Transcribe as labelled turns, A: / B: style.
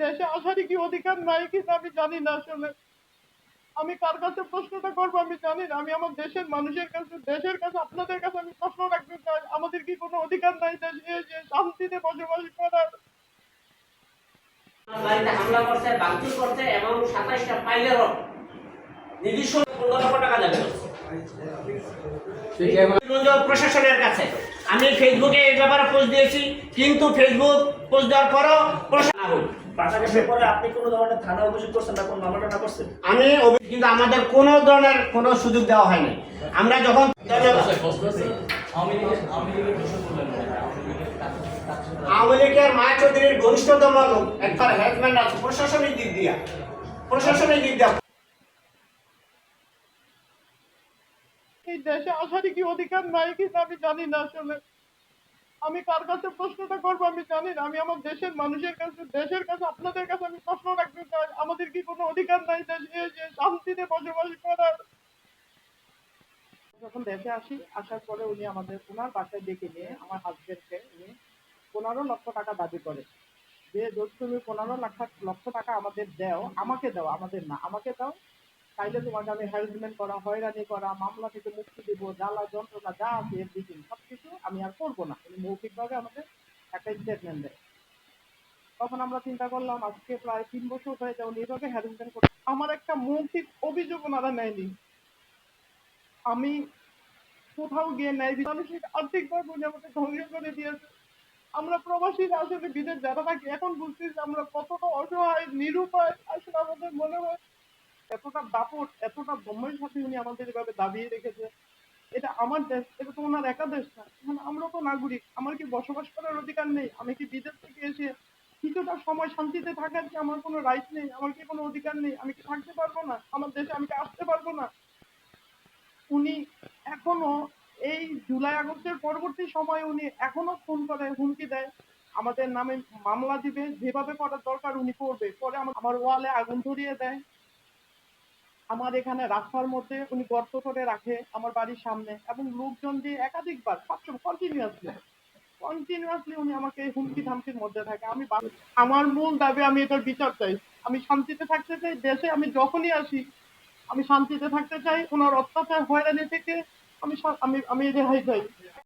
A: দেশে আসারই কি অধিকার নাই কিনা আমি জানি না আসলে। আমি কার কাছে প্রশ্নটা করবো আমি জানি না। আমি আমার দেশের মানুষের কাছে, দেশের কাছে, আপনাদের কাছে আমি প্রশ্ন রাখতে চাই, আমাদের কি কোনো অধিকার নাই দেশে যে শান্তিতে বসবাস করার?
B: বাড়িতে হামলা করছে, ভাঙচুর করছে এবং ২৭টা পাইলেরও নির্দিষ্ট ১৫ লক্ষ টাকা দাবি করছে প্রশাসনের কাছে। আমি ফেসবুকে এই ব্যাপারে পোস্ট দিয়েছি, কিন্তু ফেসবুক পোস্ট দেওয়ার পরও প্রশাসন
C: আপনি কোনো ধরনের থানা অভিযোগ করছেন না, কোন মামলাটা করছেন?
B: আমি কিন্তু আমাদের কোনো ধরনের কোনো সুযোগ দেওয়া হয়নি। আমরা যখন আওয়ামী লীগের মায়া চৌধুরীর ঘনিষ্ঠতম লোক একবার হেডম্যান আছে প্রশাসনিক দিক দিয়া, প্রশাসনিক দিক দিয়া
A: এই দেশে আসারই কি অধিকার নাই কিনা আমি জানি না আসলে। আমি কার কাছে প্রশ্নটা করবো আমি জানি না। আমি আমার দেশের মানুষের কাছে, দেশের কাছে, আপনাদের কাছে আমি প্রশ্ন রাখতে চাই, আমাদের কি কোনো অধিকার নাই দেশে যে শান্তিতে বসবাস করার? যখন দেশে আসি, আসার পরে উনি আমাদের ওনার বাসায় ডেকে নিয়ে আমার হাজবেন্ডকে উনি ১৫ লক্ষ টাকা দাবি করে যে যদি তুমি ১৫ লক্ষ টাকা আমাদের দাও, আমাকে দাও, আমাদের না, আমাকে দাও, তাইলে তোমাকে আমি হ্যারাসমেন্ট করা, হয়রানি করা, মামলা থেকে মুক্তি দিব, জ্বালা যন্ত্রণা যা আছে এভরিথিং সবকিছু আমি আর করবো না। উনি মৌখিকভাবে আমাদের একটা স্টেটমেন্ট দেয়। তখন আমরা চিন্তা করলাম আজকে প্রায় ৩ বছর হয়ে যায় উনি এভাবে হ্যারাসমেন্ট করে। আমার একটা মৌখিক অভিযোগ ওনারা নেয়নি। আমি কোথাও গিয়ে নেয় মানসিক আর্থিকভাবে উনি আমাকে ধ্বংস করে দিয়েছে। আমরা প্রবাসীরা আসলে বিদেশ যারা থাকি এখন বুঝতেছি আমরা কতটা অসহায়, নিরুপায়। আসলে আমাদের মনে হয় এতটা দাপট, এতটা দমের সাথে উনি আমাদের এভাবে দাবিয়ে রেখেছে। এটা আমার দেশ, এটা তো ওনার একা দেশ না। মানে আমরা তো নাগরিক, আমার কি বসবাস করার অধিকার নেই? আমি কি বিদেশ থেকে এসে কিছুটা সময় শান্তিতে থাকার কি আমার কোনো রাইট নেই? আমার কি কোনো অধিকার নেই? আমি কি থাকতে পারবো না? আমার দেশে আমি কি আসতে পারবো না? উনি এখনো এই জুলাই আগস্টের পরবর্তী সময়ে উনি এখনো ফোন করে হুমকি দেয় আমাদের নামে মামলা দিবে, যেভাবে করার দরকার উনি করবে। পরে আমার ওয়ালে আগুন ধরিয়ে দেয়। আমার এখানে রাস্তার মধ্যে উনি গর্ত করে রাখে আমার বাড়ির সামনে, এবং লোকজন দিয়ে একাধিকবার সবসময় কন্টিনিউয়াসলি উনি আমাকে হুমকি ধামকির মধ্যে থাকে। আমার মূল দাবি আমি এটার বিচার চাই। আমি শান্তিতে থাকতে চাই দেশে। আমি যখনই আসি আমি শান্তিতে থাকতে চাই। ওনার অত্যাচার হয়রানি থেকে আমি রেহাই চাই।